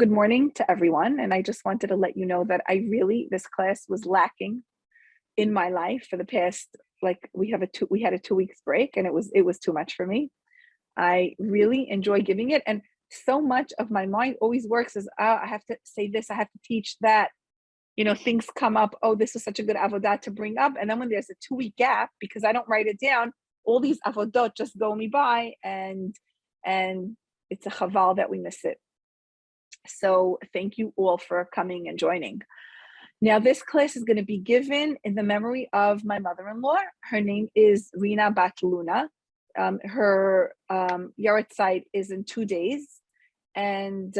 good morning to everyone. And I just wanted to let you know that this class was lacking in my life for the past, like we had a 2 weeks break, and it was too much for me. I really enjoy giving it. And so much of my mind always works as, I have to say this, I have to teach that. Things come up. Oh, this is such a good avodah to bring up. And then when there's a 2 week gap, because I don't write it down, all these avodot just go me by, and it's a chaval that we miss it. So thank you all for coming and joining. Now, this class is going to be given in the memory of my mother-in-law. Her name is Rina Bat Luna. Her Yahrzeit is in 2 days. And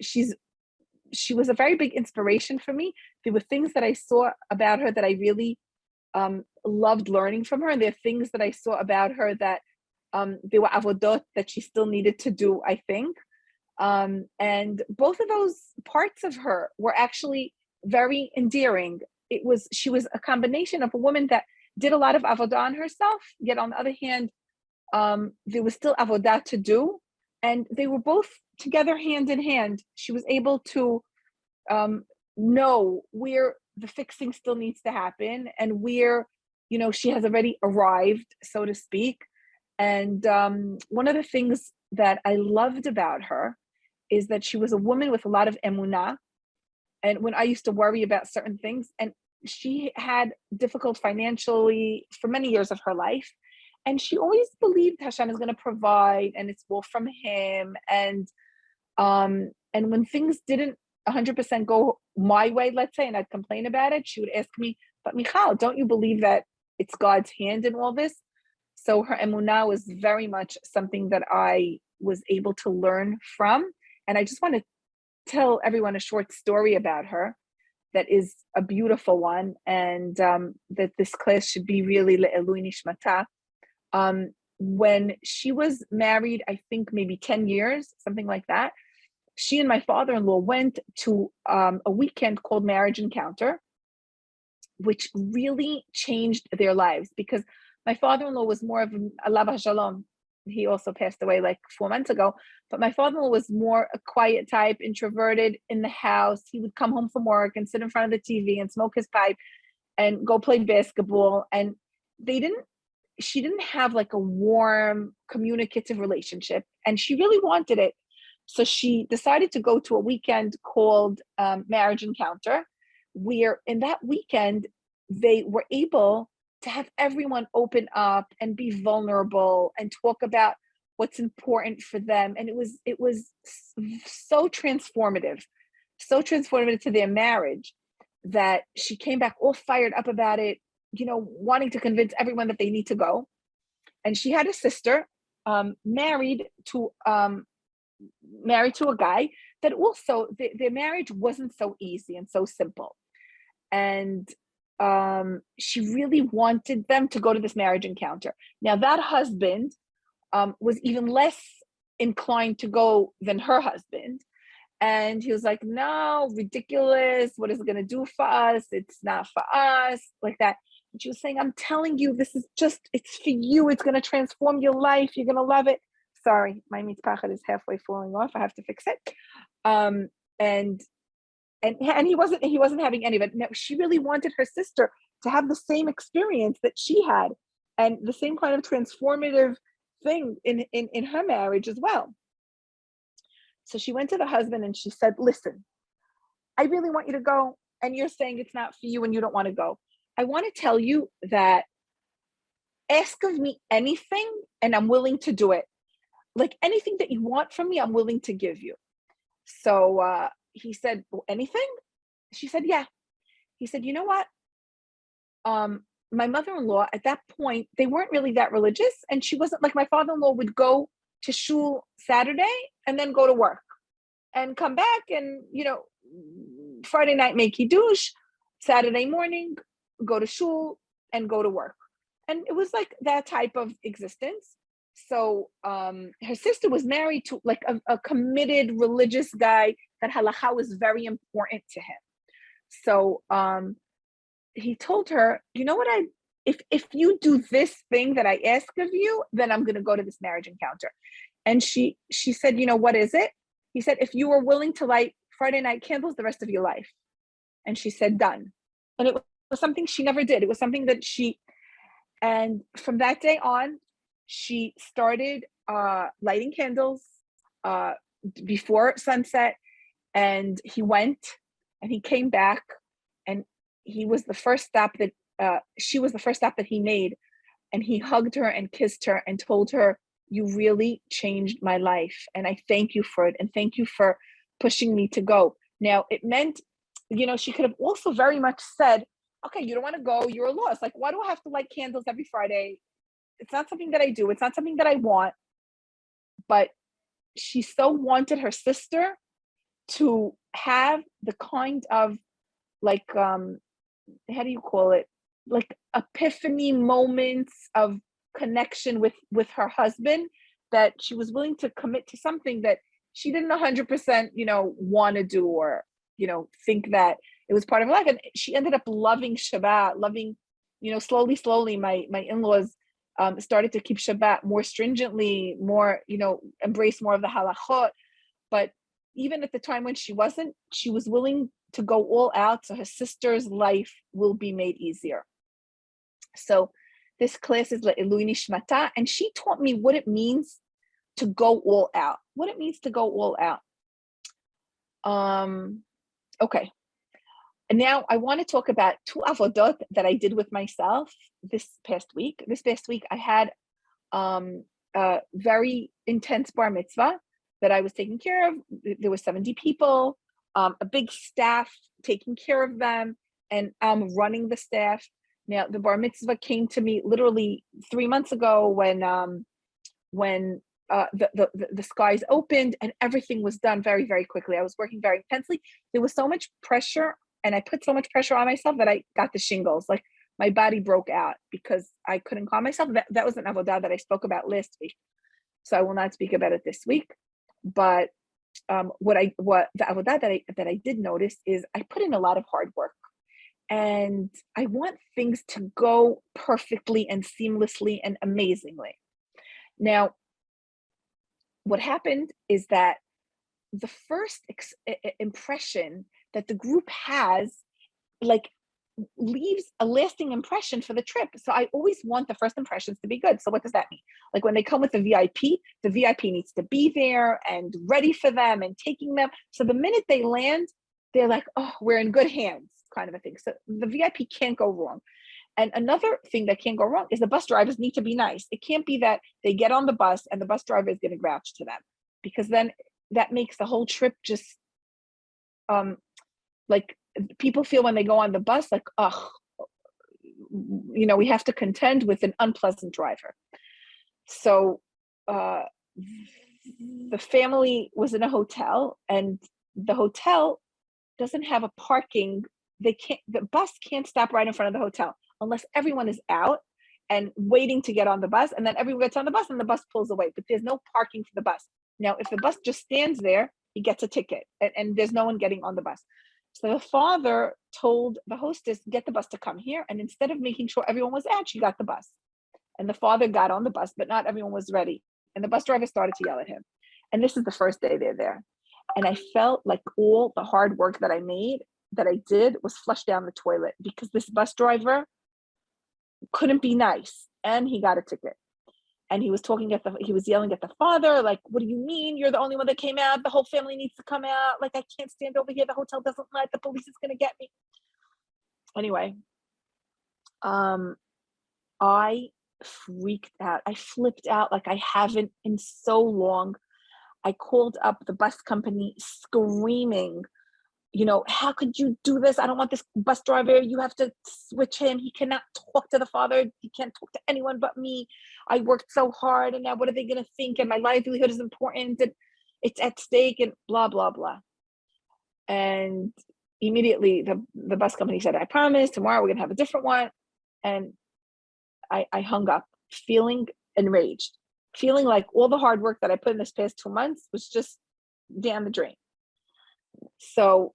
she was a very big inspiration for me. There were things that I saw about her that I really loved learning from her. And there are things that I saw about her that there were avodot that she still needed to do, I think. And both of those parts of her were actually very endearing. She was a combination of a woman that did a lot of avodah on herself, yet on the other hand, there was still avodah to do. And they were both together hand in hand. She was able to know where the fixing still needs to happen and where, she has already arrived, so to speak. And one of the things that I loved about her is that she was a woman with a lot of emunah. And when I used to worry about certain things, and she had difficult financially for many years of her life, and she always believed Hashem is going to provide, and it's all from Him. And when things didn't 100% go my way, let's say, and I'd complain about it, she would ask me, "But Michal, don't you believe that it's God's hand in all this?" So her emunah was very much something that I was able to learn from. And I just want to tell everyone a short story about her that is a beautiful one, and that this class should be really le'elui nishmata. When she was married, I think maybe 10 years, something like that, she and my father-in-law went to a weekend called Marriage Encounter, which really changed their lives, because my father-in-law was more of a alav shalom. He also passed away like 4 months ago. But my father-in-law was more a quiet type, introverted in the house. He would come home from work and sit in front of the TV and smoke his pipe and go play basketball. And she didn't have like a warm, communicative relationship, and she really wanted it. So she decided to go to a weekend called Marriage Encounter, where in that weekend, they were able to have everyone open up and be vulnerable and talk about what's important for them. And it was so transformative to their marriage, that she came back all fired up about it, wanting to convince everyone that they need to go. And she had a sister married to a guy that also their marriage wasn't so easy and so simple. And she really wanted them to go to this marriage encounter. Now, that husband was even less inclined to go than her husband. And he was like, "No, ridiculous. What is it going to do for us? It's not for us," like that. And she was saying, "I'm telling you, it's for you. It's going to transform your life. You're going to love it." Sorry, my mitzpachet is halfway falling off. I have to fix it. And he wasn't having any of it. No, she really wanted her sister to have the same experience that she had, and the same kind of transformative thing in her marriage as well. So she went to the husband and she said, "Listen, I really want you to go, and you're saying it's not for you and you don't want to go. I want to tell you that ask of me anything and I'm willing to do it. Like anything that you want from me, I'm willing to give you." So he said, "Well, anything?" She said, "Yeah." He said, "You know what? My mother-in-law at that point, they weren't really that religious, and she wasn't like my father-in-law would go to shul Saturday and then go to work and come back and, Friday night make kiddush, Saturday morning, go to shul and go to work." And it was like that type of existence. So her sister was married to like a committed religious guy that halakha was very important to him. So he told her, "You know what, if you do this thing that I ask of you, then I'm going to go to this marriage encounter." And she said, "What is it?" He said, if you were willing to light Friday night candles the rest of your life. And she said, done. And it was something she never did. It was something that and from that day on, she started lighting candles before sunset. And he went and he came back, and he was the first stop that she was the first stop that he made. And he hugged her and kissed her and told her, you really changed my life. And I thank you for it. And thank you for pushing me to go. Now, it meant, she could have also very much said, okay, you don't want to go, you're lost. Like, why do I have to light candles every Friday? It's not something that I do. It's not something that I want. But she so wanted her sister to have the kind of like, how do you call it? Like epiphany moments of connection with her husband, that she was willing to commit to something that she didn't 100%, want to do, or, think that it was part of her life. And she ended up loving Shabbat, loving, slowly, my in-laws started to keep Shabbat more stringently, more, embrace more of the halachot. But even at the time when she wasn't, she was willing to go all out so her sister's life will be made easier. So this class is Le'ilui Nishmata, and she taught me what it means to go all out. What it means to go all out. Okay. And now I want to talk about 2 avodot that I did with myself this past week. This past week I had a very intense bar mitzvah that I was taking care of. There were 70 people, a big staff taking care of them, and I'm running the staff. Now, the bar mitzvah came to me literally 3 months ago when the skies opened and everything was done very, very quickly. I was working very intensely. There was so much pressure, and I put so much pressure on myself that I got the shingles. Like, my body broke out because I couldn't calm myself. That was an avodah that I spoke about last week, so I will not speak about it this week. But what the avodah that I did notice is I put in a lot of hard work. And I want things to go perfectly and seamlessly and amazingly. Now, what happened is that the first impression that the group has, like, leaves a lasting impression for the trip. So I always want the first impressions to be good. So what does that mean? Like, when they come with the VIP needs to be there and ready for them and taking them. So the minute they land, they're like, oh, we're in good hands, kind of a thing. So the VIP can't go wrong. And another thing that can't go wrong is the bus drivers need to be nice. It can't be that they get on the bus and the bus driver is going to grouch to them, because then that makes the whole trip just like, people feel when they go on the bus like, oh, we have to contend with an unpleasant driver. So the family was in a hotel, and the hotel doesn't have a parking. The bus can't stop right in front of the hotel unless everyone is out and waiting to get on the bus, and then everyone gets on the bus and the bus pulls away, but there's no parking for the bus. Now, if the bus just stands there, he gets a ticket, and there's no one getting on the bus. So the father told the hostess, get the bus to come here. And instead of making sure everyone was out, she got the bus. And the father got on the bus, but not everyone was ready. And the bus driver started to yell at him. And this is the first day they're there. And I felt like all the hard work that I did was flushed down the toilet, because this bus driver couldn't be nice, and he got a ticket. And he was yelling at the father, like, what do you mean? You're the only one that came out. The whole family needs to come out. Like, I can't stand over here. The hotel doesn't let. The police is going to get me. Anyway, I freaked out. I flipped out like I haven't in so long. I called up the bus company screaming, how could you do this? I don't want this bus driver. You have to switch him. He cannot talk to the father. He can't talk to anyone but me. I worked so hard, and now what are they going to think? And my livelihood is important, and it's at stake, and blah, blah, blah. And immediately the bus company said, I promise tomorrow we're going to have a different one. And I hung up, feeling enraged, feeling like all the hard work that I put in this past 2 months was just down the drain. So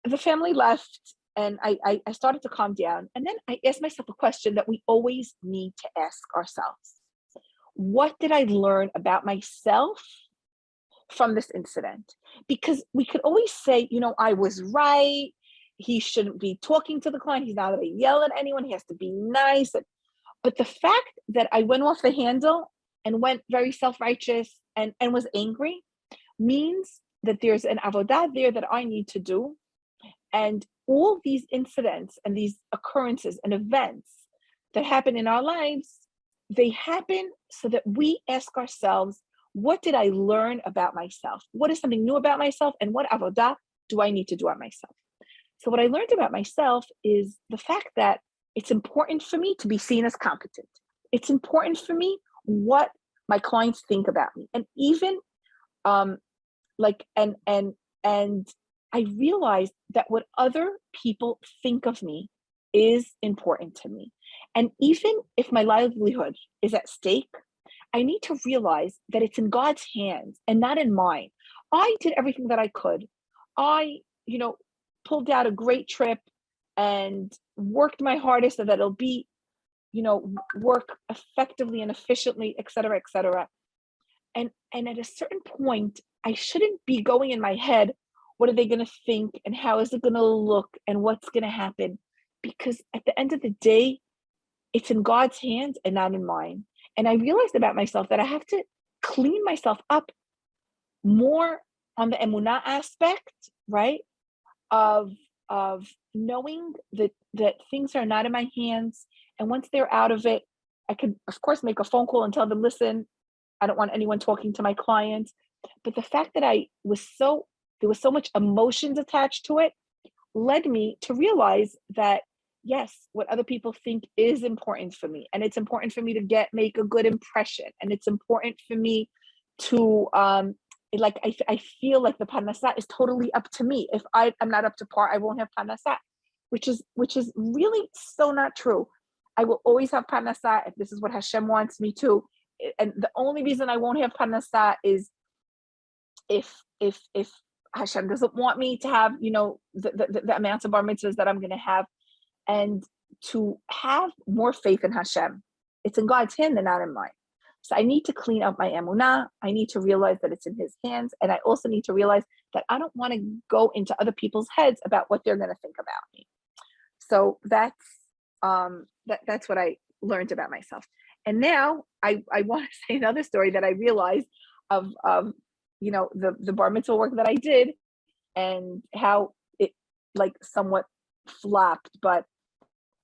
the family left, and I started to calm down. And then I asked myself a question that we always need to ask ourselves. What did I learn about myself from this incident, because we could always say, I was right. He shouldn't be talking to the client. He's not going to yell at anyone. He has to be nice. But the fact that I went off the handle and went very self-righteous and was angry means that there's an avodah there that I need to do. And all these incidents and these occurrences and events that happen in our lives, they happen so that we ask ourselves, what did I learn about myself? What is something new about myself? And what avodah do I need to do on myself? So what I learned about myself is the fact that it's important for me to be seen as competent. It's important for me what my clients think about me. And even and I realized that what other people think of me is important to me. And even if my livelihood is at stake, I need to realize that it's in God's hands and not in mine. I did everything that I could. I, pulled out a great trip and worked my hardest so that it'll be, work effectively and efficiently, et cetera, et cetera. And at a certain point, I shouldn't be going in my head, what are they going to think and how is it going to look and what's going to happen? Because at the end of the day, it's in God's hands and not in mine. And I realized about myself that I have to clean myself up more on the emunah aspect, right? Of knowing that things are not in my hands. And once they're out of it, I could, of course, make a phone call and tell them, listen, I don't want anyone talking to my clients. But the fact that there was so much emotions attached to it led me to realize that, yes, what other people think is important for me. And it's important for me to make a good impression. And it's important for me to, I feel like the parnassah is totally up to me. If I'm not up to par, I won't have parnassah, which is really so not true. I will always have parnassah if this is what Hashem wants me to. And the only reason I won't have parnassah is if Hashem doesn't want me to have, the amounts of bar mitzvahs that I'm going to have, and to have more faith in Hashem. It's in God's hand and not in mine. So I need to clean up my emunah. I need to realize that it's in His hands. And I also need to realize that I don't want to go into other people's heads about what they're going to think about me. So that's what I learned about myself. And now I want to say another story that I realized of the bar mitzvah work that I did and how it somewhat flopped, but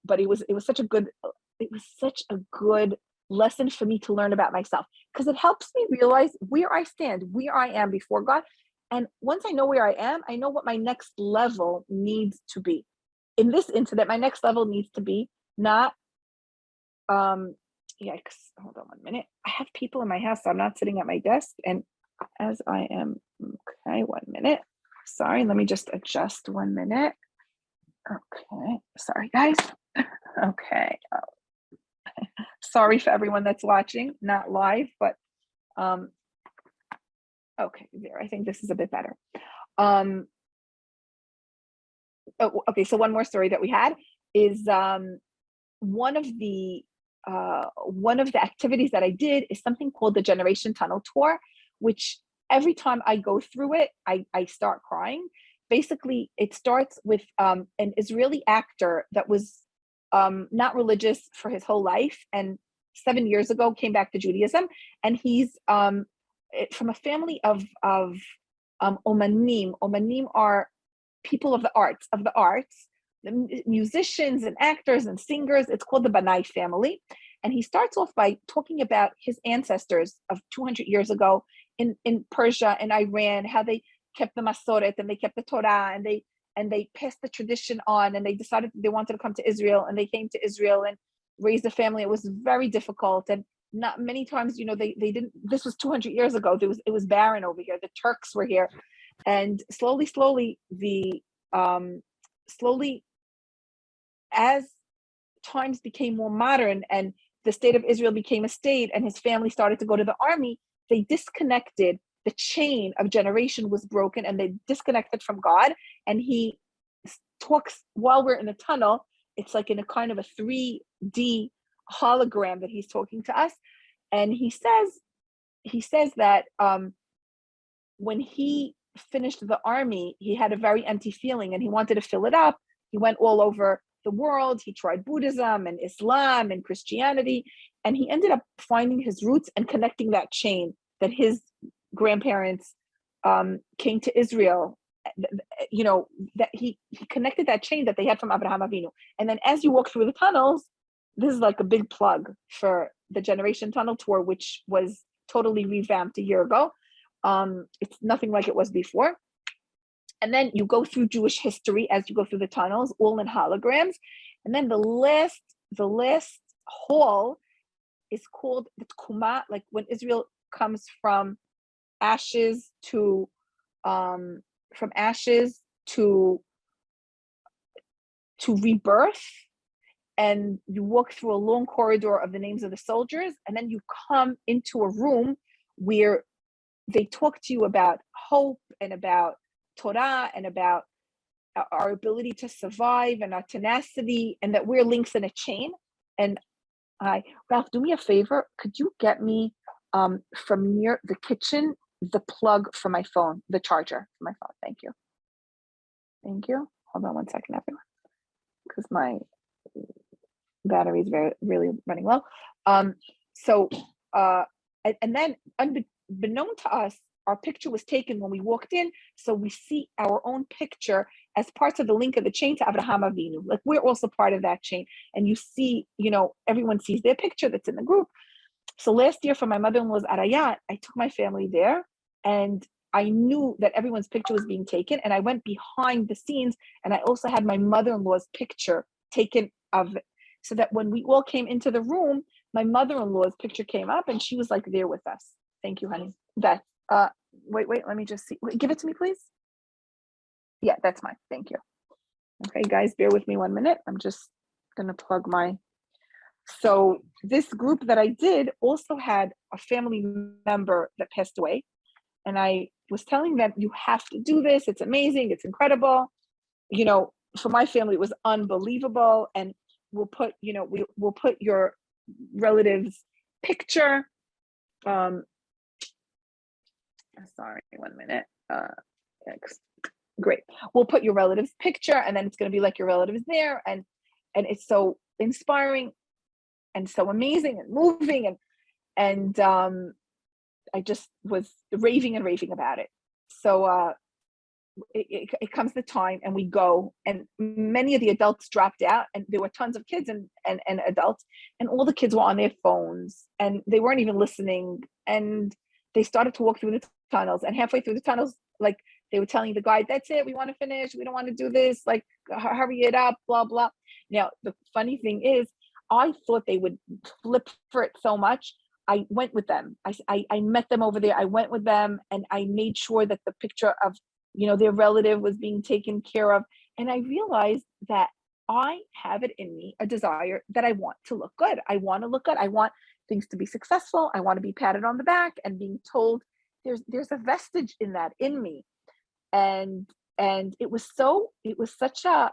it was such a good lesson for me to learn about myself, because it helps me realize where I stand, where I am before God. And once I know where I am, I know what my next level needs to be. In this incident, my next level needs to be not yikes, hold on 1 minute. I have people in my house, so I'm not sitting at my desk. And as I am, okay, 1 minute. Sorry, let me just adjust 1 minute. Okay, sorry guys. Okay. Sorry for everyone that's watching, not live, but okay, there. I think this is a bit better. Okay, so one more story that we had is one of the activities that I did is something called the Generation Tunnel Tour, which every time I go through it, I start crying. Basically, it starts with an Israeli actor that was not religious for his whole life, and 7 years ago came back to Judaism, and he's from a family of omanim. Omanim are people of the arts, musicians and actors and singers. It's called the Banai family. And he starts off by talking about his ancestors of 200 years ago in Persia and Iran, how they kept the Masoret and they kept the Torah, and they passed the tradition on, and they decided they wanted to come to Israel, and they came to Israel and raised a family. It was very difficult, and not many times, they didn't. This was 200 years ago. It was barren over here. The Turks were here, and slowly, as times became more modern and the state of Israel became a state, and his family started to go to the army, they disconnected. The chain of generation was broken, and they disconnected from God. And he talks while we're in the tunnel. It's like in a kind of a 3D hologram that he's talking to us. And he says that when he finished the army, he had a very empty feeling and he wanted to fill it up. He went all over the world. He tried Buddhism and Islam and Christianity, and he ended up finding his roots and connecting that chain that his grandparents came to Israel. That he connected that chain that they had from Abraham Avinu. And then as you walk through the tunnels, this is like a big plug for the Generation Tunnel Tour, which was totally revamped a year ago. It's nothing like it was before. And then you go through Jewish history as you go through the tunnels, all in holograms. And then the last hall is called the Tkuma, like when Israel comes from ashes to rebirth. And you walk through a long corridor of the names of the soldiers, and then you come into a room where they talk to you about hope and about Torah and about our ability to survive and our tenacity, and that we're links in a chain. And Ralph, do me a favor. Could you get me from near the kitchen the plug for my phone, the charger for my phone? Thank you. Thank you. Hold on one second, everyone, because my battery is really running low. And then unbeknown to us, our picture was taken when we walked in, so we see our own picture as parts of the link of the chain to Abraham Avinu. Like we're also part of that chain, and you see, everyone sees their picture that's in the group. So last year for my mother-in-law's Arayat, I took my family there, and I knew that everyone's picture was being taken, and I went behind the scenes, and I also had my mother-in-law's picture taken of it, so that when we all came into the room, my mother-in-law's picture came up, and she was like there with us. Thank you, honey. That wait, let me just see. Give it to me, please. Yeah, that's mine. Thank you. Okay, guys, bear with me 1 minute. I'm just gonna plug my. So this group that I did also had a family member that passed away, and I was telling them, you have to do this. It's amazing. It's incredible. For my family, it was unbelievable. And we'll put your relative's picture. Sorry, 1 minute. Great. We'll put your relative's picture, and then it's going to be like your relative is there, and it's so inspiring and so amazing and moving, and I just was raving about it. So it comes the time, and we go, and many of the adults dropped out, and there were tons of kids and adults, and all the kids were on their phones, and they weren't even listening, and they started to walk through the tunnels, and halfway through the tunnels, like they were telling the guide, that's it, we want to finish, we don't want to do this, like hurry it up, blah blah. Now the funny thing is, I thought they would flip for it so much. I went with them. I met them over there. I went with them, and I made sure that the picture of their relative was being taken care of. And I realized that I have it in me, a desire that I want to look good. I want to look good. I want things to be successful. I want to be patted on the back and being told there's a vestige in that in me. And it was such a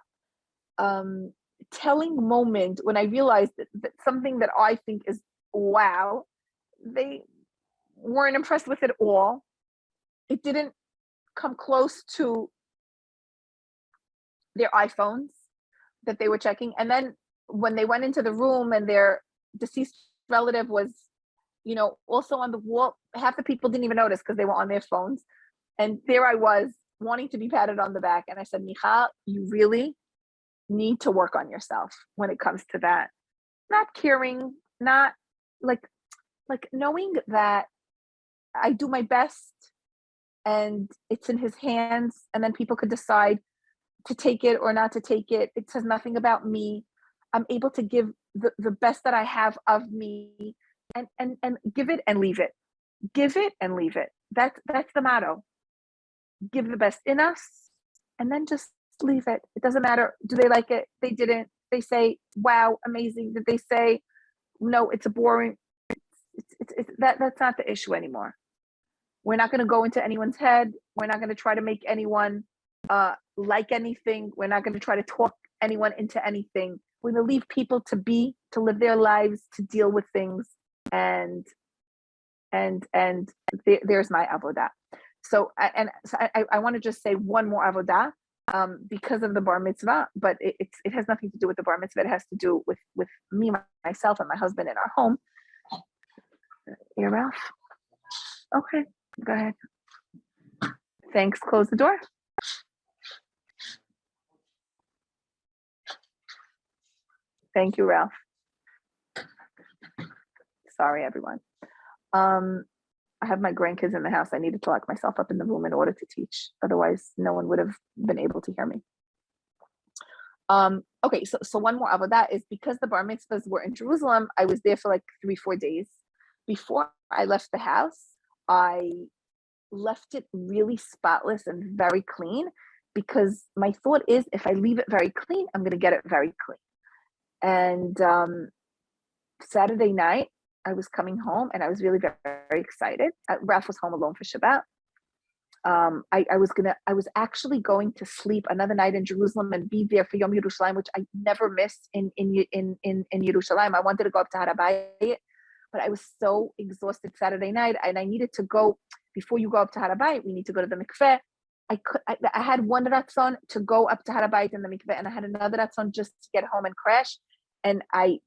telling moment when I realized that something that I think is wow, they weren't impressed with it all. It didn't come close to their iPhones that they were checking. And then when they went into the room and their deceased relative was, also on the wall, half the people didn't even notice because they were on their phones. And there I was wanting to be patted on the back. And I said, Michal, you really need to work on yourself when it comes to that. Not caring, not like knowing that I do my best and it's in his hands, and then people could decide to take it or not to take it. It says nothing about me. I'm able to give the best that I have of me, and give it and leave it. Give it and leave it. That's the motto. Give the best in us, and then just leave it. It doesn't matter. Do they like it? They didn't. They say, wow, amazing. Did they say, no, it's a boring. That's not the issue anymore. We're not going to go into anyone's head. We're not going to try to make anyone like anything. We're not going to try to talk anyone into anything. We're going to leave people to live their lives, to deal with things, and there's my avodah. I want to just say one more avodah, because of the bar mitzvah, but it has nothing to do with the bar mitzvah. It has to do with me, myself, and my husband in our home. Yeah, Ralph. Okay, go ahead. Thanks. Close the door. Thank you, Ralph. Sorry, everyone. I have my grandkids in the house. I needed to lock myself up in the room in order to teach. Otherwise, no one would have been able to hear me. Okay, so one more avodah is because the bar mitzvahs were in Jerusalem, I was there for like 3-4 days. Before I left the house, I left it really spotless and very clean, because my thought is if I leave it very clean, I'm going to get it very clean. And Saturday night, I was coming home and I was really very, very excited. Ralph was home alone for Shabbat. I was actually going to sleep another night in Jerusalem and be there for Yom Yerushalayim, which I never missed in Yerushalayim. I wanted to go up to Har HaBayit, but I was so exhausted Saturday night, and I needed to go. Before you go up to Har HaBayit, we need to go to the mikveh. I had one ratzon to go up to Har HaBayit and the mikveh, and I had another ratzon just to get home and crash. And I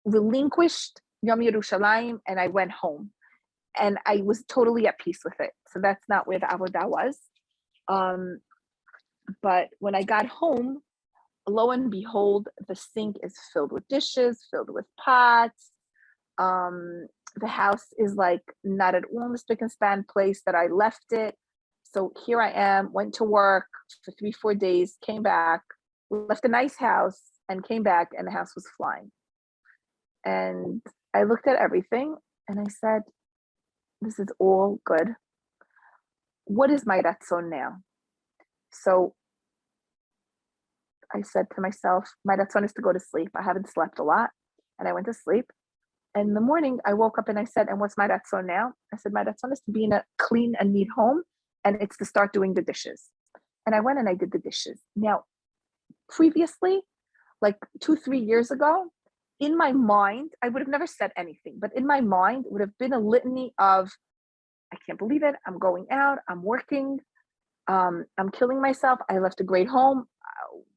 relinquished Yom Yerushalayim and I went home. And I was totally at peace with it. So that's not where the avodah was. But when I got home, lo and behold, the sink is filled with dishes, filled with pots. The house is like not at all in the spick and span place that I left it. So here I am, went to work for 3-4 days, came back, left a nice house and came back, and the house was flying. And I looked at everything and I said, this is all good. What is my ratzon now? So I said to myself, my ratzon is to go to sleep. I haven't slept a lot. And I went to sleep. And in the morning, I woke up and I said, and what's my ratzon now? I said, my ratzon is to be in a clean and neat home, and it's to start doing the dishes. And I went and I did the dishes. Now, previously, like 2-3 years ago, in my mind, I would have never said anything, but in my mind would have been a litany of, I can't believe it. I'm going out. I'm working. I'm killing myself. I left a great home.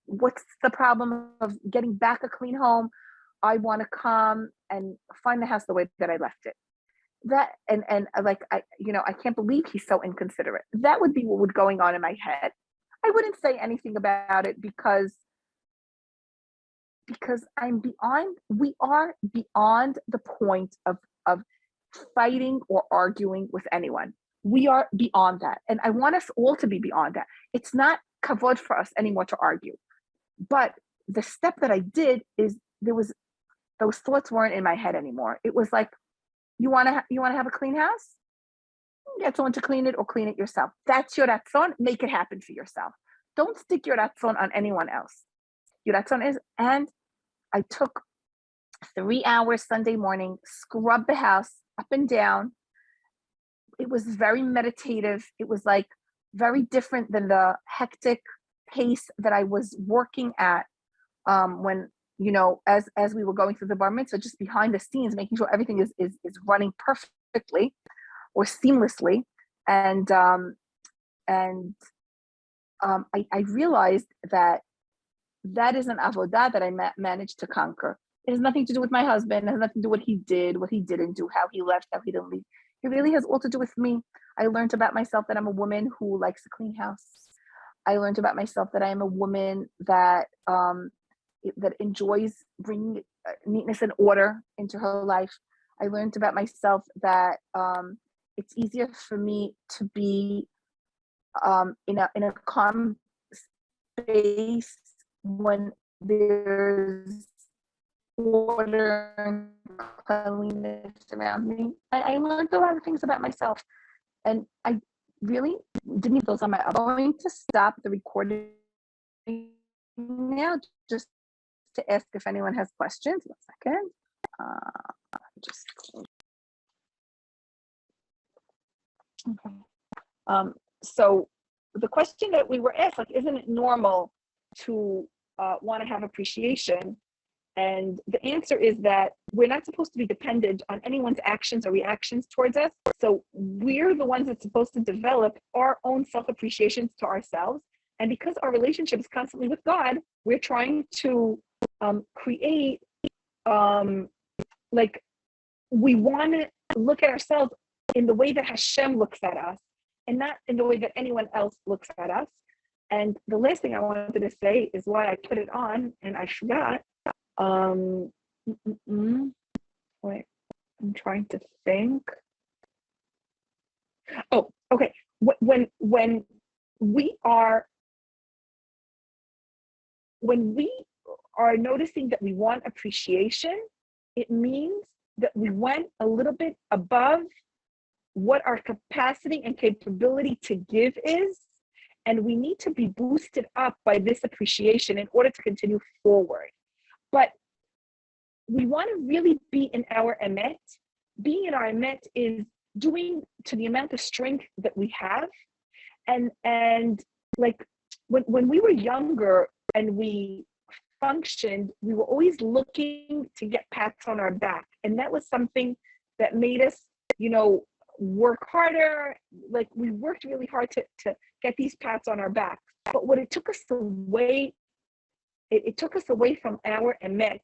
What's the problem of getting back a clean home? I want to come and find the house the way that I left it. That and like I can't believe he's so inconsiderate. That would be what would going on in my head. I wouldn't say anything about it because we are beyond the point of fighting or arguing with anyone. We are beyond that. And I want us all to be beyond that. It's not kavod for us anymore to argue. But the step that I did is those thoughts weren't in my head anymore. It was like, you want to have a clean house? Get someone to clean it or clean it yourself. That's your ratzon. Make it happen for yourself. Don't stick your ratzon on anyone else. Your ratzon is, and I took 3 hours Sunday morning, scrubbed the house up and down. It was very meditative. It was like very different than the hectic pace that I was working at when, as we were going through the bar mitzvah, just behind the scenes, making sure everything is running perfectly or seamlessly. And I realized that is an avodah that I managed to conquer. It has nothing to do with my husband. It has nothing to do with what he did, what he didn't do, how he left, how he didn't leave. It really has all to do with me. I learned about myself that I'm a woman who likes a clean house. I learned about myself that I am a woman that that enjoys bringing neatness and order into her life. I learned about myself that it's easier for me to be in a calm space when there's order and cleanliness around me. I learned a lot of things about myself, and I really didn't need those on my. I'm going to stop the recording now, just to ask if anyone has questions. 1 second. Okay. So the question that we were asked, like, isn't it normal to want to have appreciation And the answer is that we're not supposed to be dependent on anyone's actions or reactions towards us. So we're the ones that's supposed to develop our own self-appreciations to ourselves. And because our relationship is constantly with God, we're trying to create, like, we want to look at ourselves in the way that Hashem looks at us and not in the way that anyone else looks at us. And the last thing I wanted to say is why I put it on and I forgot. Wait, I'm trying to think. Oh, okay. When we are noticing that we want appreciation, it means that we went a little bit above what our capacity and capability to give is, and we need to be boosted up by this appreciation in order to continue forward. But we want to really be in our emet. Being in our emet is doing to the amount of strength that we have. And like when we were younger and we functioned, we were always looking to get pats on our back. And that was something that made us, work harder. Like we worked really hard to get these pats on our back. But what it took us away, it took us away from our emet,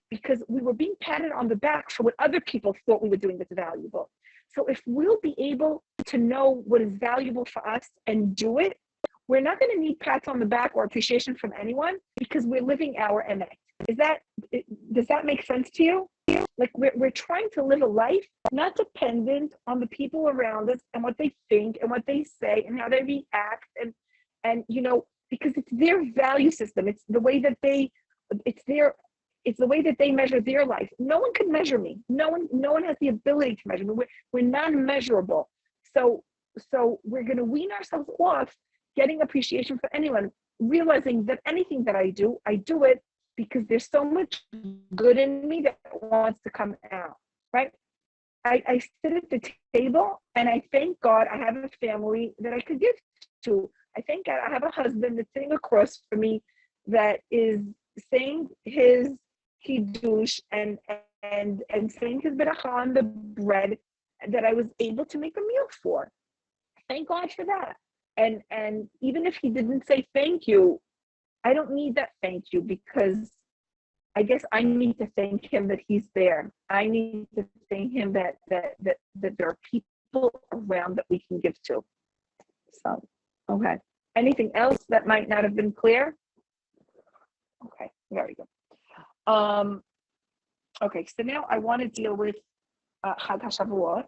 because we were being patted on the back for what other people thought we were doing that's valuable. So if we'll be able to know what is valuable for us and do it, we're not going to need pats on the back or appreciation from anyone because we're living our emet. Does that make sense to you? Like we're trying to live a life not dependent on the people around us and what they think and what they say and how they react and because it's their value system. It's the way that it's the way that they measure their life. No one can measure me. No one has the ability to measure me. We're non-measurable. So we're going to wean ourselves off getting appreciation for anyone, realizing that anything that I do it because there's so much good in me that wants to come out, right? I sit at the table and I thank God I have a family that I could give to. I thank God I have a husband that's sitting across from me that is saying his kiddush and saying his beracha on the bread that I was able to make a meal for. Thank God for that. And even if he didn't say thank you, I don't need that thank you, because I guess I need to thank him that he's there. I need to thank him that there are people around that we can give to. So, okay. Anything else that might not have been clear? Okay, very good. Okay, so now I want to deal with Chag HaShavuot.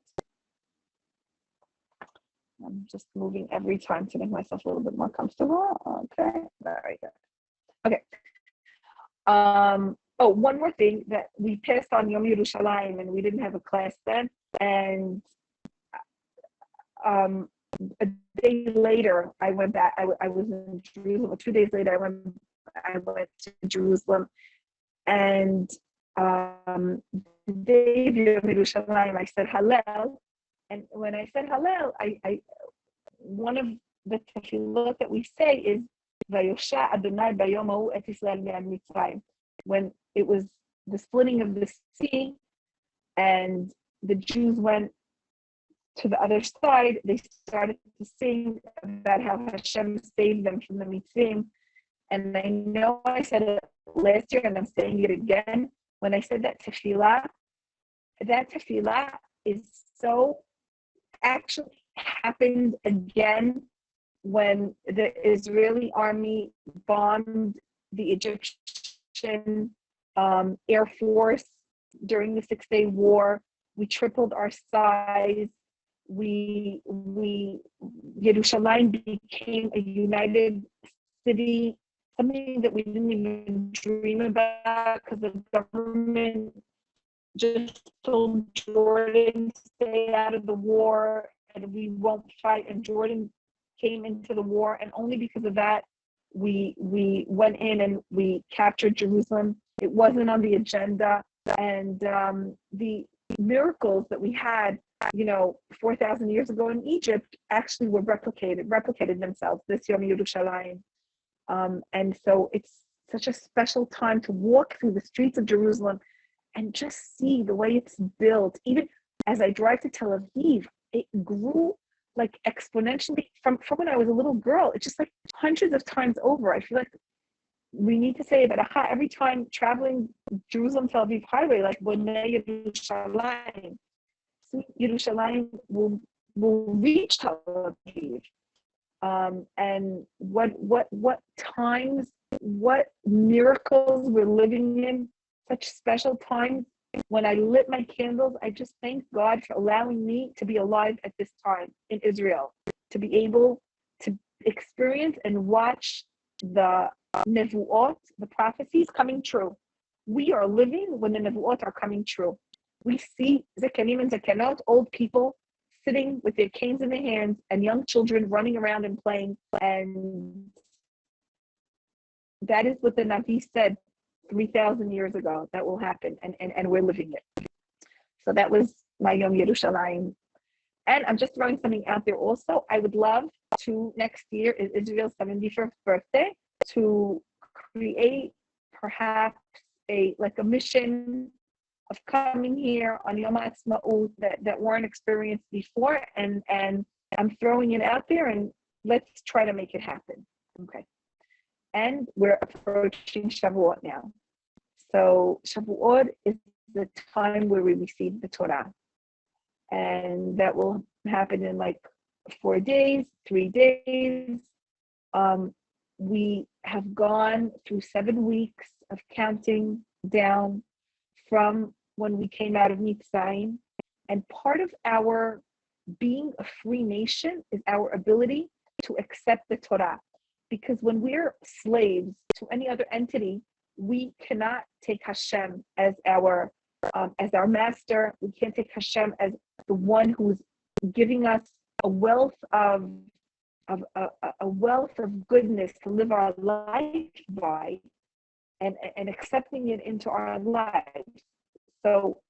I'm just moving every time to make myself a little bit more comfortable. Okay, very good. Okay. One more thing, that we passed on Yom Yerushalayim and we didn't have a class then. And a day later, I went back. I was in Jerusalem. 2 days later, I went to Jerusalem. And the day of Yom Yerushalayim, I said Hallel. And when I said Hallel, I one of the tefillot that we say is Vayosha Adonai Bayom Hahu et Yisrael me'ad Mitzrayim. When it was the splitting of the sea and the Jews went to the other side, they started to sing about how Hashem saved them from the Mitzrim. And I know I said it last year and I'm saying it again. When I said that tefillah is so actually happened again when the Israeli army bombed the Egyptian Air Force during the 6-day war. We tripled our size. Yerushalayim became a united city, something that we didn't even dream about because the government just told Jordan to stay out of the war and we won't fight, and Jordan came into the war, and only because of that we went in and we captured Jerusalem. It wasn't on the agenda, and the miracles that we had 4,000 years ago in Egypt actually were replicated themselves this Yom Yerushalayim. And so it's such a special time to walk through the streets of Jerusalem and just see the way it's built. Even as I drive to Tel Aviv, it grew like exponentially from when I was a little girl. It's just like hundreds of times over. I feel like we need to say that every time traveling Jerusalem Tel Aviv highway, like Bonei Yerushalayim, Yerushalayim will reach Tel Aviv. And what times, what miracles we're living in, such special times. When I lit my candles, I just thank God for allowing me to be alive at this time in Israel, to be able to experience and watch the nevuot, the prophecies coming true. We are living when the nevuot are coming true. We see zekanim and zekanot, old people sitting with their canes in their hands, and young children running around and playing. And that is what the Navi said 3,000 years ago that will happen, and we're living it. So that was my Yom Yerushalayim. And I'm just throwing something out there also. I would love to, next year is Israel's 71st birthday, to create perhaps a mission of coming here on Yom HaAtzmaut that weren't experienced before, and I'm throwing it out there, and let's try to make it happen. Okay. And we're approaching Shavuot now. So Shavuot is the time where we receive the Torah. And that will happen in like 4 days, 3 days. We have gone through 7 weeks of counting down from when we came out of Mitzrayim. And part of our being a free nation is our ability to accept the Torah. Because when we're slaves to any other entity, we cannot take Hashem as our master. We can't take Hashem as the one who's giving us a wealth of goodness to live our life by, and accepting it into our lives. So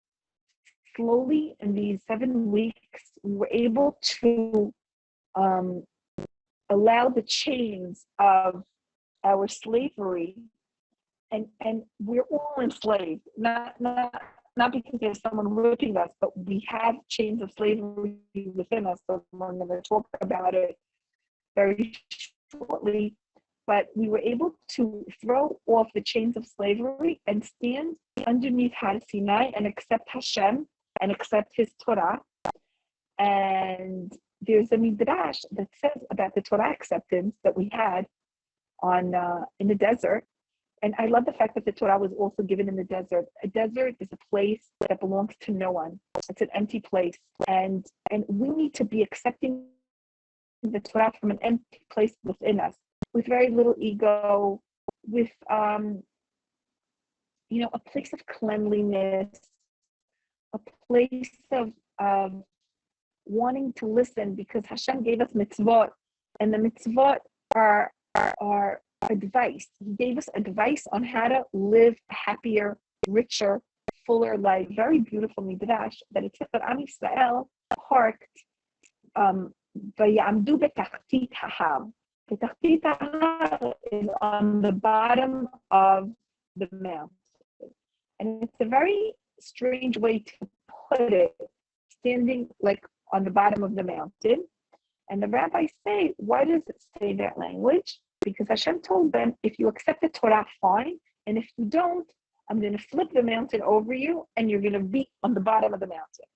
slowly in these 7 weeks, we were able to allow the chains of our slavery, and we're all enslaved, not because there's someone whipping us, but we have chains of slavery within us. So we're going to talk about it very shortly. But we were able to throw off the chains of slavery and stand underneath Har Sinai and accept Hashem and accept His Torah. And there's a midrash that says about the Torah acceptance that we had in the desert. And I love the fact that the Torah was also given in the desert. A desert is a place that belongs to no one. It's an empty place. And we need to be accepting the Torah from an empty place within us, with very little ego, with a place of cleanliness, a place of wanting to listen, because Hashem gave us mitzvot, and the mitzvot are advice. He gave us advice on how to live a happier, richer, fuller life. Very beautiful midrash that it says that Am Yisrael parked vayamdu betachtit hahar. Betachtit hahar is on the bottom of the mountain, and it's a very strange way to put it, standing like on the bottom of the mountain. And the rabbis say, why does it say that language? Because Hashem told them, if you accept the Torah, fine. And if you don't, I'm going to flip the mountain over you, and you're going to be on the bottom of the mountain.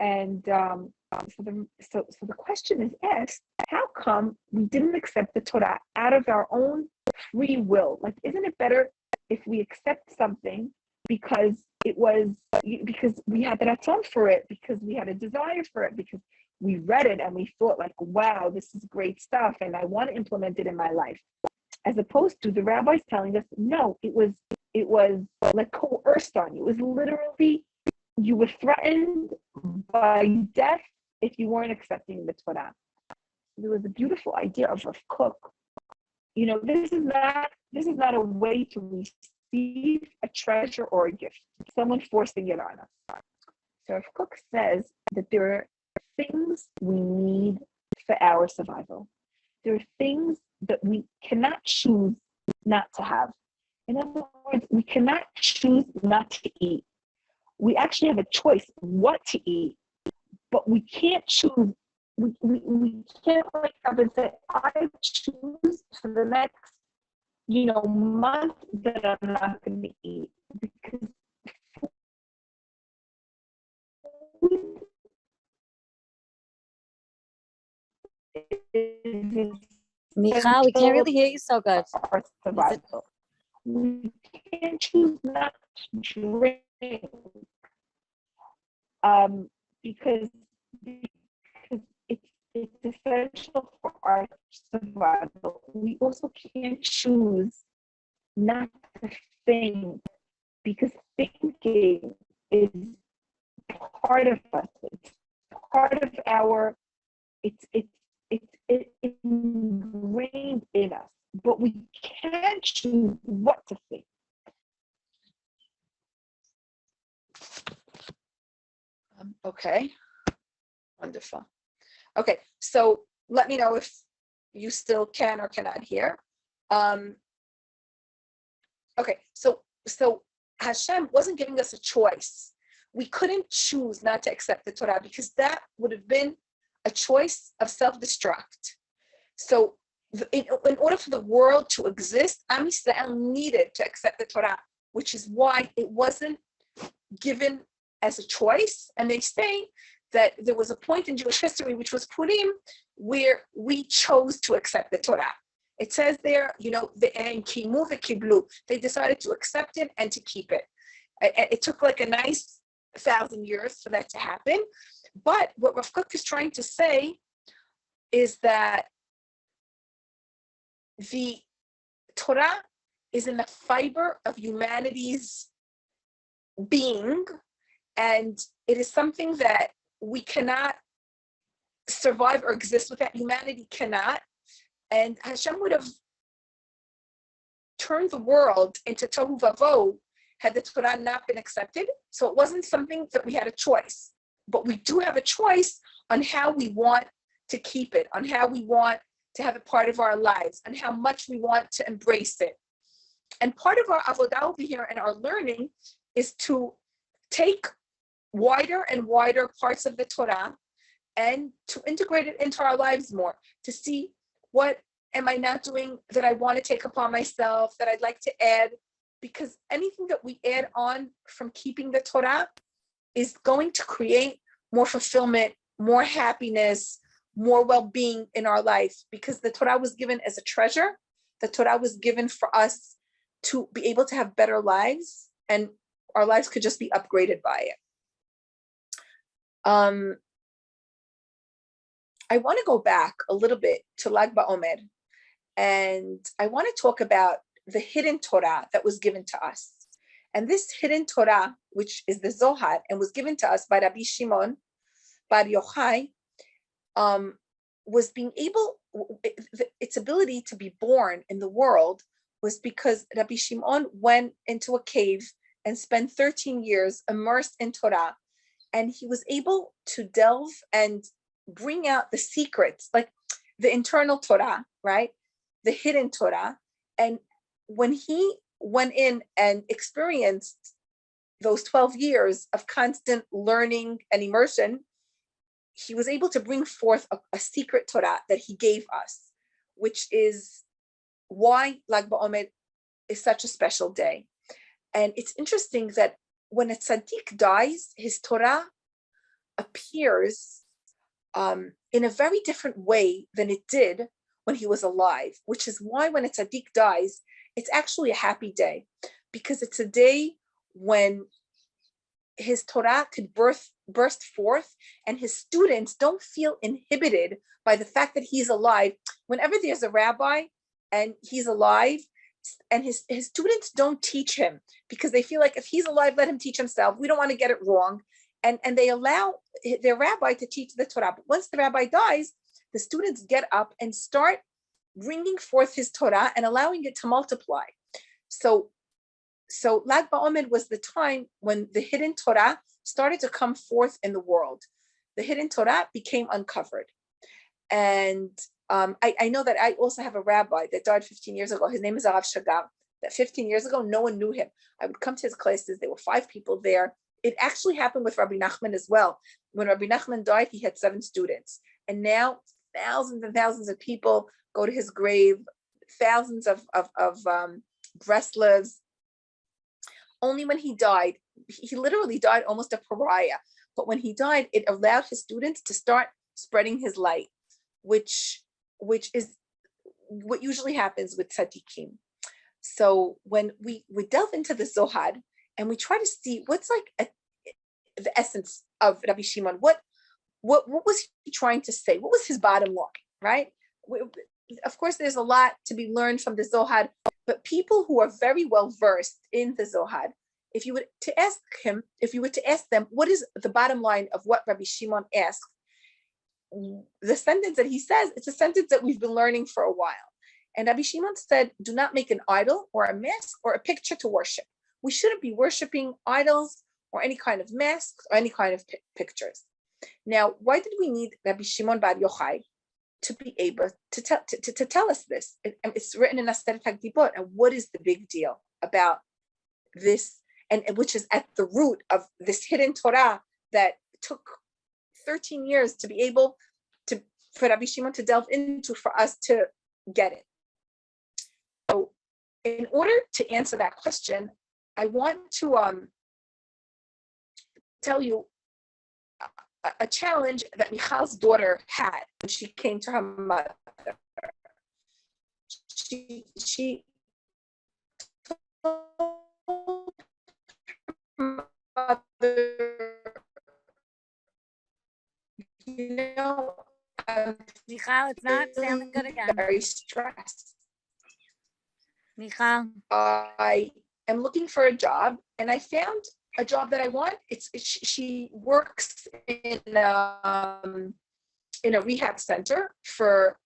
And so the question is asked, how come we didn't accept the Torah out of our own free will? Like, isn't it better if we accept something because we had the ratzon for it, because we had a desire for it, because we read it and we thought like, wow, this is great stuff and I want to implement it in my life, as opposed to the rabbis telling us, no, it was like coerced on you. It was literally, you were threatened by death if you weren't accepting the Torah. There was a beautiful idea of Rav Kook. This is not a way to receive a treasure or a gift, someone forcing it on us. So Rav Kook says that there are things we need for our survival. There are things that we cannot choose not to have. In other words, we cannot choose not to eat. We actually have a choice what to eat, but we can't choose. We can't wake up and say, I choose for the next, month that I'm not going to eat. Because Michal, we can't really hear you so good. Our survival. We can't choose not to drink because it's essential for our survival. We also can't choose not to think because thinking is part of us. It's part of our. It's ingrained in us, but we can't choose what to think. Okay, wonderful. Okay, so let me know if you still can or cannot hear. Okay, so Hashem wasn't giving us a choice. We couldn't choose not to accept the Torah because that would have been a choice of self-destruct. So in order for the world to exist, Am Yisrael needed to accept the Torah, which is why it wasn't given as a choice. And they say that there was a point in Jewish history, which was Purim, where we chose to accept the Torah. It says there, they decided to accept it and to keep it. It took like a nice 1,000 years for that to happen. But what Rav Kook is trying to say is that the Torah is in the fiber of humanity's being, and it is something that we cannot survive or exist without. Humanity cannot. And Hashem would have turned the world into tohu vavohu had the Torah not been accepted. So it wasn't something that we had a choice. But we do have a choice on how we want to keep it, on how we want to have it part of our lives, and how much we want to embrace it. And part of our avodah over here and our learning is to take wider and wider parts of the Torah and to integrate it into our lives more, to see what am I not doing that I want to take upon myself, that I'd like to add, because anything that we add on from keeping the Torah is going to create more fulfillment, more happiness, more well-being in our life, because the Torah was given as a treasure. The Torah was given for us to be able to have better lives, and our lives could just be upgraded by it. I want to go back a little bit to Lag BaOmer, and I want to talk about the hidden Torah that was given to us. And this hidden Torah, which is the Zohar, and was given to us by Rabbi Shimon Bar Yochai, was being able, its ability to be born in the world was because Rabbi Shimon went into a cave and spent 13 years immersed in Torah. And he was able to delve and bring out the secrets, like the internal Torah, right? The hidden Torah. And when he went in and experienced those 12 years of constant learning and immersion, he was able to bring forth a secret Torah that he gave us, which is why Lag BaOmer is such a special day. And it's interesting that when a tzaddik dies, his Torah appears in a very different way than it did when he was alive, which is why when a tzaddik dies, it's actually a happy day, because it's a day when his Torah could burst forth, and his students don't feel inhibited by the fact that he's alive. Whenever there's a rabbi and he's alive, and his students don't teach him because they feel like if he's alive, let him teach himself. We don't want to get it wrong. And they allow their rabbi to teach the Torah. But once the rabbi dies, the students get up and start bringing forth his Torah and allowing it to multiply. So Lag BaOmer was the time when the hidden Torah started to come forth in the world. The hidden Torah became uncovered. And I know that I also have a rabbi that died 15 years ago. His name is Arav Shagar. that 15 years ago, no one knew him. I would come to his classes. There were 5 people there. It actually happened with Rabbi Nachman as well. When Rabbi Nachman died, he had 7 students. And now thousands and thousands of people go to his grave, thousands of Breslevs. Only when he died, he literally died almost a pariah. But when he died, it allowed his students to start spreading his light, which is what usually happens with tzaddikim. So when we delve into the Zohar and we try to see what's like the essence of Rabbi Shimon, what was he trying to say? What was his bottom line, right? Of course, there's a lot to be learned from the Zohar, but people who are very well versed in the Zohar, if you were to ask them, what is the bottom line of what Rabbi Shimon asked? The sentence that he says, it's a sentence that we've been learning for a while. And Rabbi Shimon said, do not make an idol or a mask or a picture to worship. We shouldn't be worshiping idols or any kind of masks or any kind of pictures. Now, why did we need Rabbi Shimon Bar Yochai to be able to tell us this? It's written in Aseret HaGdibot. And what is the big deal about this? And which is at the root of this hidden Torah that took 13 years to be able to, for Rabbi Shimon to delve into, for us to get it. So in order to answer that question, I want to tell you a challenge that Michal's daughter had when she came to her mother. She told her mother, Michal, it's not sounding good again. Very stressed. Michal. I am looking for a job, and I found a job that I want. She works in a rehab center for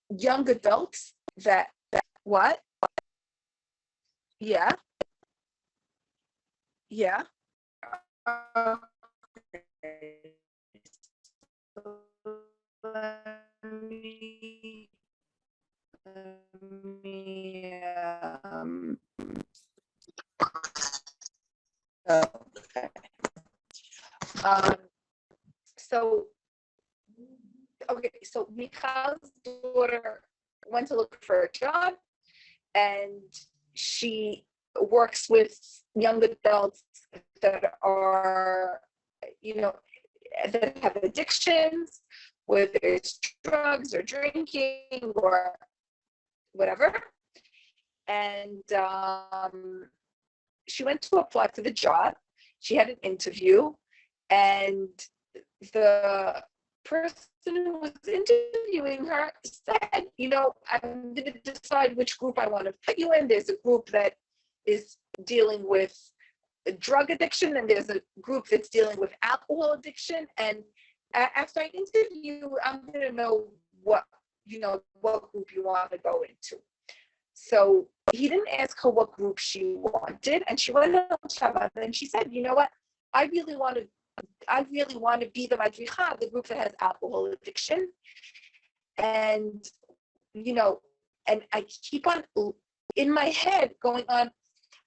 young adults that what? Yeah. Okay. So Michal's daughter went to look for a job, and she works with young adults that are, that have addictions, whether it's drugs or drinking or whatever. And she went to apply for the job. She had an interview, and the person who was interviewing her said, I'm going to decide which group I want to put you in. There's a group that is dealing with drug addiction, and there's a group that's dealing with alcohol addiction. And after I interview, I'm going to know what group you want to go into. So he didn't ask her what group she wanted, and she went on Shabbat, and she said, you know what, I really want to be the madricha, the group that has alcohol addiction. And and I keep on in my head going on,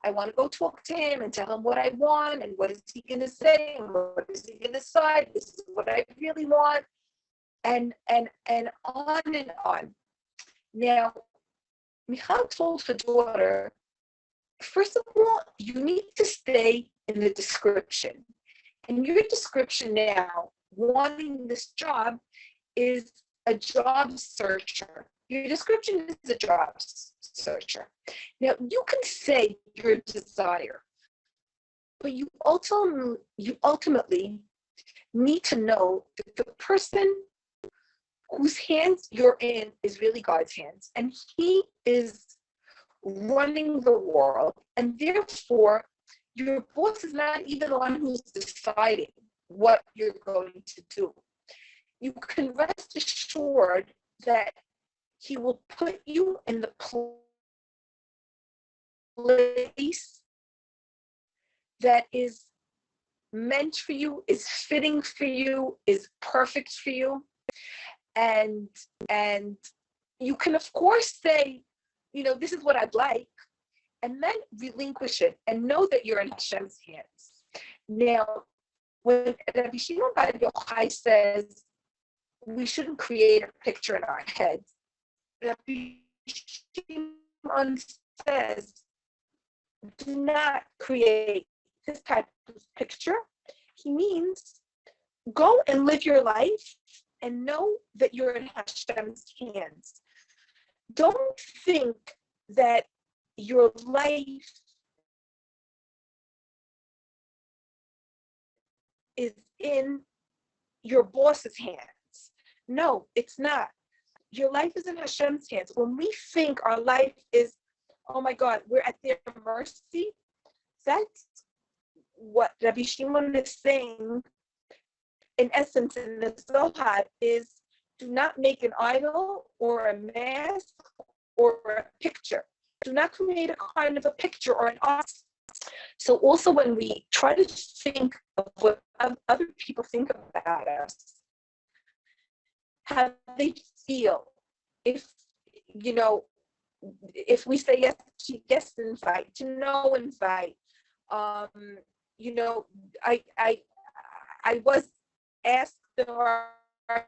I want to go talk to him and tell him what I want, and what is he going to say, and what is he going to decide, this is what I really want, and on and on. Now, Michal told her daughter, first of all, you need to stay in the description. And your description now, wanting this job, is a job searcher. Your description is a job searcher. Now, you can say your desire, but you ultimately need to know that the person whose hands you're in is really God's hands, and He is running the world, and therefore your boss is not even the one who's deciding what you're going to do. You can rest assured that He will put you in the place that is meant for you, is fitting for you, is perfect for you. And you can, of course, say, this is what I'd like, and then relinquish it and know that you're in Hashem's hands. Now, when Rabbi Shimon Bar Yochai says we shouldn't create a picture in our heads, Rabbi Shimon says, do not create this type of picture. He means go and live your life and know that you're in Hashem's hands. Don't think that your life is in your boss's hands. No, it's not. Your life is in Hashem's hands. When we think our life is, oh my God, we're at their mercy, that's what Rabbi Shimon is saying, in essence, in the Zohar, is do not make an idol or a mask or a picture. Do not create a kind of a picture or an art. So also when we try to think of what other people think about us, how they feel, if, you know, if we say yes invite, to no invite, you know, I was asked or I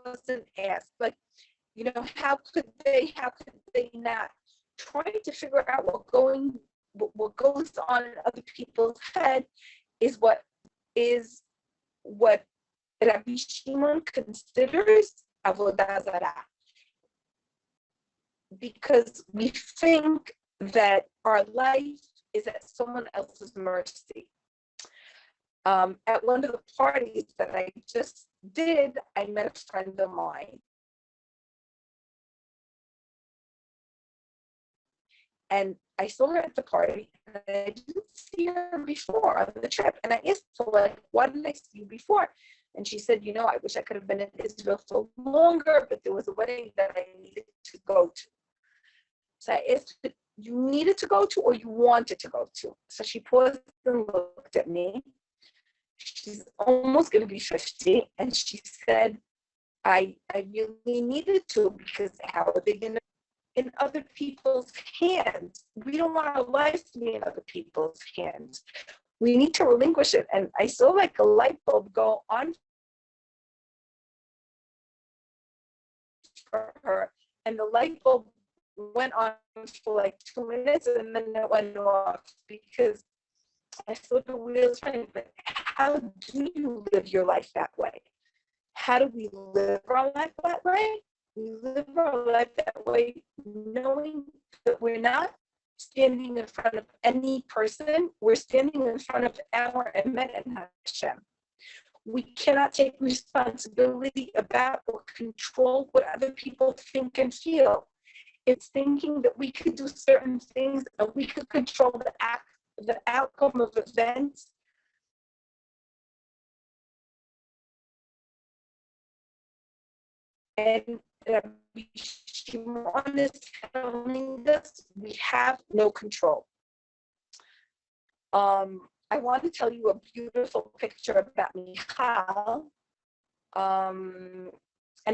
wasn't asked, but you know, how could they not? Trying to figure out what goes on in other people's head is what Rabbi Shimon considers avodah zarah, because we think that our life is at someone else's mercy. At one of the parties that I just did, I met a friend of mine. And I saw her at the party, and I didn't see her before on the trip. And I asked her, like, why didn't I see you before? And she said, you know, I wish I could have been in Israel for longer, but there was a wedding that I needed to go to. So I asked her, you needed to go to or you wanted to go to? So she paused and looked at me. She's almost going to be 50. And she said, I really needed to, because how are they going to in other people's hands? We don't want our lives to be in other people's hands. We need to relinquish it. And I saw like a light bulb go on for her, and the light bulb went on for like 2 minutes and then it went off, because I saw the wheels turning. But how do you live your life that way? How do we live our life that way? We live our life that way knowing that we're not standing in front of any person. We're standing in front of our Emet and Hashem. We cannot take responsibility about or control what other people think and feel. It's thinking that we could do certain things and we could control the outcome of events. And Shimon is telling us we have no control. I want to tell you a beautiful picture about Michal, and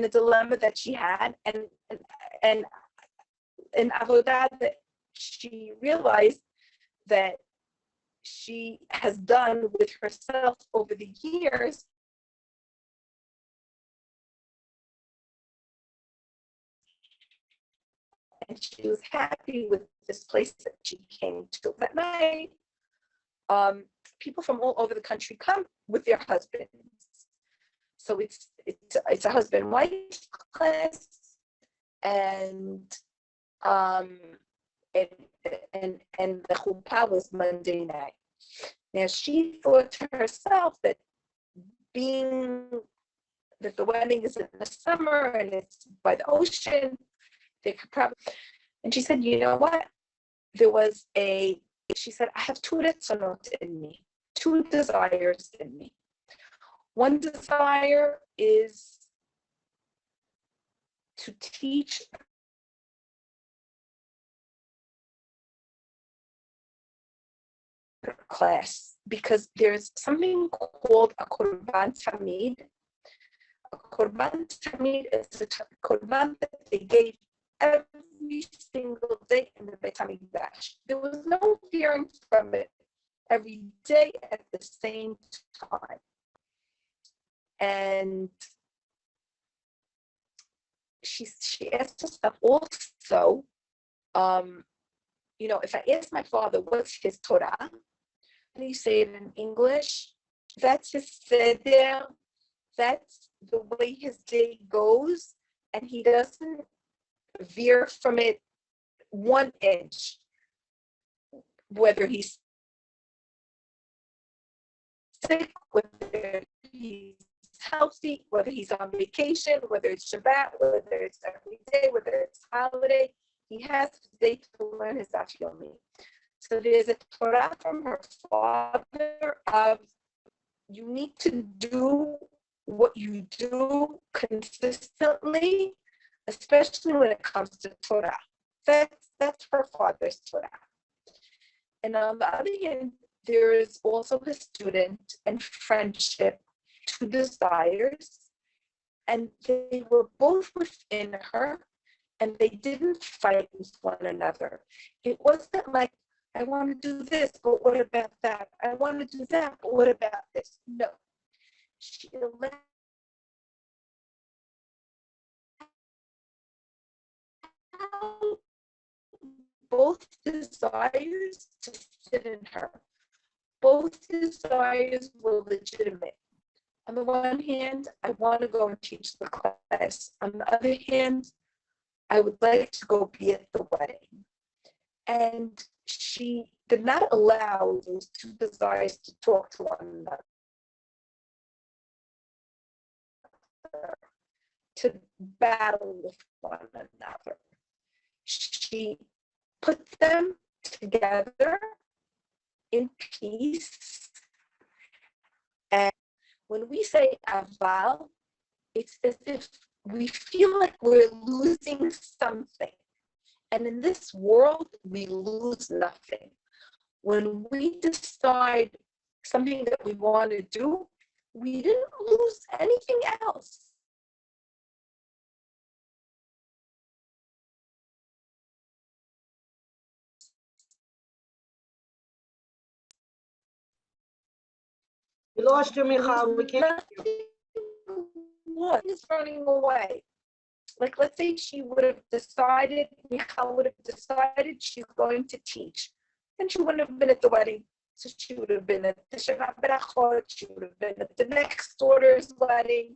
the dilemma that she had, and in avodah that she realized that she has done with herself over the years. And she was happy with this place that she came to that night. People from all over the country come with their husbands. So it's a husband-wife class, and the chuppah was Monday night. Now she thought to herself that being that the wedding is in the summer and it's by the ocean, they could probably. And she said, you know what? She said, I have two retzonot in me, two desires in me. One desire is to teach class, because there's something called a korban tamid. A korban tamid is a korban that they gave every single day in the Beit HaMikdash. there was no veering from it every day at the same time. And she asked herself also, if I ask my father what's his Torah, and you say it in English, that's his seder, that's the way his day goes, and he doesn't veer from it 1 inch, whether he's sick, whether he's healthy, whether he's on vacation, whether it's Shabbat, whether it's every day, whether it's holiday, he has a day to learn his Daf Yomi. So there's a Torah from her father of you need to do what you do consistently, especially when it comes to Torah. That's her father's Torah. And on the other hand, there is also a student and friendship, 2 desires, and they were both within her, and they didn't fight with one another. It wasn't like, I want to do this, but what about that? I want to do that, but what about this? No. She allowed both desires to sit in her. Both desires were legitimate. On the one hand, I want to go and teach the class. On the other hand, I would like to go be at the wedding. And she did not allow those 2 desires to talk to one another, to battle with one another. She put them together in peace. And when we say aval, it's as if we feel like we're losing something. And in this world, we lose nothing. When we decide something that we want to do, we didn't lose anything else. We lost you, Michal. We can't. What is running away? Like, let's say she would have decided, Michal would have decided she's going to teach. Then she wouldn't have been at the wedding. So she would have been at the Shabbat Berachot, she would have been at the next daughter's wedding.